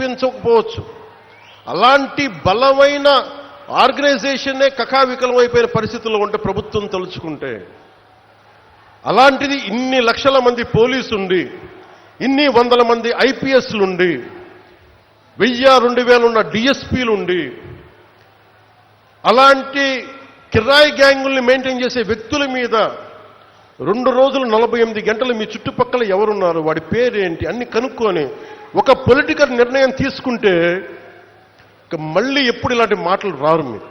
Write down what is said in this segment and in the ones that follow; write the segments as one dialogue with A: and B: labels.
A: చూపించకపోవచ్చు. అలాంటి బలమైన ఆర్గనైజేషన్నే కకావికలం అయిపోయిన పరిస్థితుల్లో ఉంటే ప్రభుత్వం తలుచుకుంటే, అలాంటిది ఇన్ని లక్షల మంది పోలీసుండి, ఇన్ని వందల మంది ఐపీఎస్లుండి, 1000-2000 ఉన్న డిఎస్పీలుండి, అలాంటి కిరాయి గ్యాంగుల్ని మెయింటైన్ చేసే వ్యక్తుల మీద 2 రోజులు 48 గంటలు మీ చుట్టుపక్కల ఎవరున్నారు, వాడి పేరేంటి అన్ని కనుక్కొని ఒక పొలిటికల్ నిర్ణయం తీసుకుంటే మళ్ళీ ఎప్పుడు ఇలాంటి మాటలు రారు. మీరు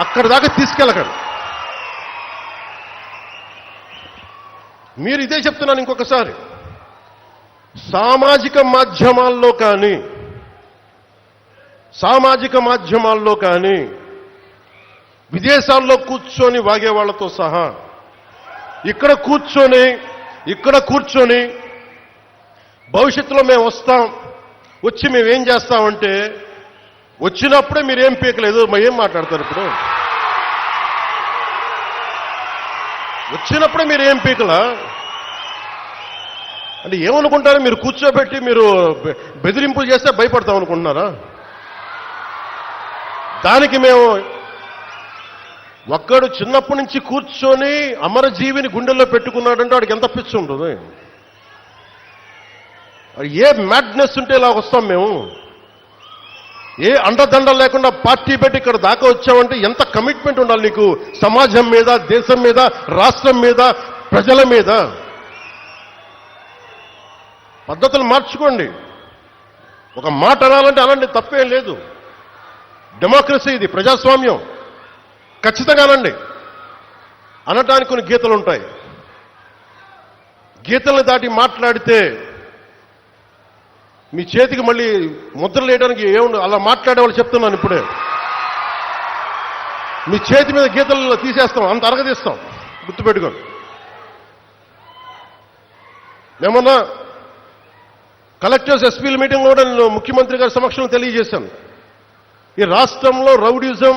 A: అక్కడి దాకా తీసుకెళ్ళకండి. మీరు ఇదే చెప్తున్నాను ఇంకొకసారి. సామాజిక మాధ్యమాల్లో కానీ విదేశాల్లో కూర్చొని వాగే వాళ్ళతో సహా ఇక్కడ కూర్చొని భవిష్యత్తులో మేము వస్తాం, వచ్చి మేమేం చేస్తామంటే, వచ్చినప్పుడే మీరేం పీకలేదు, ఏం మాట్లాడతారు ఇప్పుడు? వచ్చినప్పుడే మీరు ఏం పీకలా అంటే ఏమనుకుంటారు? మీరు కూర్చోబెట్టి మీరు బెదిరింపులు చేస్తే భయపడతాం అనుకుంటున్నారా? దానికి మేము ఒక్కడు చిన్నప్పటి నుంచి కూర్చొని అమరజీవిని గుండెల్లో పెట్టుకున్నాడంటే వాడికి ఎంత పిచ్చి ఉంటుంది? ఏ మ్యాడ్నెస్ ఉంటే ఇలా వస్తాం మేము? ఏ అండదండ లేకుండా పార్టీ పెట్టి ఇక్కడ దాకా వచ్చామంటే ఎంత కమిట్మెంట్ ఉండాలి నీకు సమాజం మీద, దేశం మీద, రాష్ట్రం మీద, ప్రజల మీద? పద్ధతులు మార్చుకోండి. ఒక మాట అనాలంటే అలాంటి తప్పేం లేదు. డెమోక్రసీ ఇది, ప్రజాస్వామ్యం. ఖచ్చితంగా అనండి. అనటానికి కొన్ని గీతలు ఉంటాయి. గీతల్ని దాటి మాట్లాడితే మీ చేతికి మళ్ళీ ముద్రలు వేయడానికి ఏముండదు. అలా మాట్లాడే వాళ్ళు చెప్తున్నాను ఇప్పుడే, మీ చేతి మీద గీతలు తీసేస్తాం, అంత అరగదీస్తాం, గుర్తుపెట్టుకోండి. మేమన్నా కలెక్టర్స్, ఎస్పీల మీటింగ్ కూడా నేను ముఖ్యమంత్రి గారి సమక్షంలో తెలియజేశాను. ఈ రాష్ట్రంలో రౌడీజం,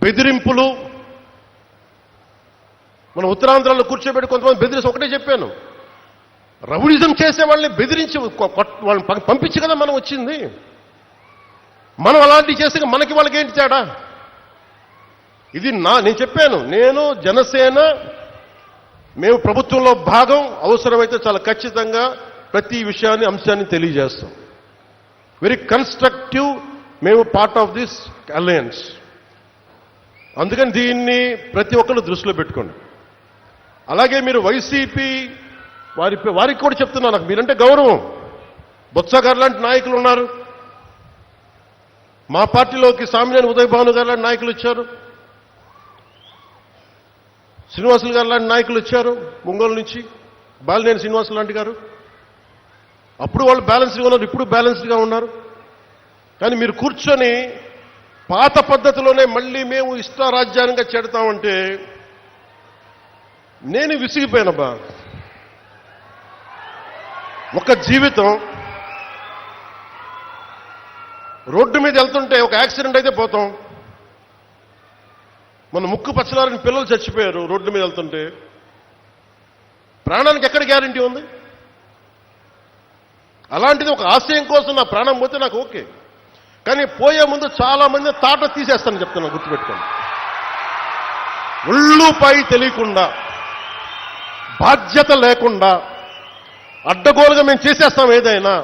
A: బెదిరింపులు, మన ఉత్తరాంధ్రలో కూర్చోబెట్టి కొంతమంది బెదిరించి ఒకటే చెప్పాను, రౌడీజం చేసే వాళ్ళని బెదిరించి వాళ్ళని పంపించి కదా మనం వచ్చింది. మనం అలాంటివి చేస్తే మనకి వాళ్ళకి ఏంటి తేడా? ఇది నేను చెప్పాను. నేను, జనసేన, మేము ప్రభుత్వంలో భాగం. అవసరమైతే చాలా ఖచ్చితంగా ప్రతి విషయాన్ని, అంశాన్ని తెలియజేస్తాం. Very constructive. మేము పార్ట్ ఆఫ్ దిస్ అలయన్స్. అందుకని దీన్ని ప్రతి ఒక్కరు దృష్టిలో పెట్టుకోండి. అలాగే మీరు వైసీపీ వారికి కూడా చెప్తున్నా, నాకు మీరంటే గౌరవం. బొత్స గారు లాంటి నాయకులు ఉన్నారు, మా పార్టీలోకి సామినేని ఉదయ్ భాను గారు లాంటి నాయకులు వచ్చారు, శ్రీనివాసులు గారు లాంటి నాయకులు వచ్చారు ఒంగోలు నుంచి, బాలినేని శ్రీనివాసులు లాంటి గారు. అప్పుడు వాళ్ళు బ్యాలెన్స్డ్గా ఉన్నారు, ఇప్పుడు బ్యాలెన్స్డ్గా ఉన్నారు. కానీ మీరు కూర్చొని పాత పద్ధతిలోనే మళ్ళీ మేము ఇష్టారాజ్యానంగా చెడతామంటే నేను విసిగిపోయానబ్బా. ఒక జీవితం రోడ్డు మీద వెళ్తుంటే ఒక యాక్సిడెంట్ అయితే పోతాం. మన ముక్కు పచ్చలారని పిల్లలు చచ్చిపోయారు రోడ్డు మీద వెళ్తుంటే. ప్రాణానికి ఎక్కడ గ్యారంటీ ఉంది? అలాంటిది ఒక ఆశయం కోసం నా ప్రాణం పోతే నాకు ఓకే, కానీ పోయే ముందు చాలా మంది తాట తీసేస్తానని చెప్తున్నాను, గుర్తుపెట్టుకోండి. ఒళ్ళుపై తెలియకుండా, బాధ్యత లేకుండా, అడ్డగోలుగా మేము చేసేస్తాం ఏదైనా.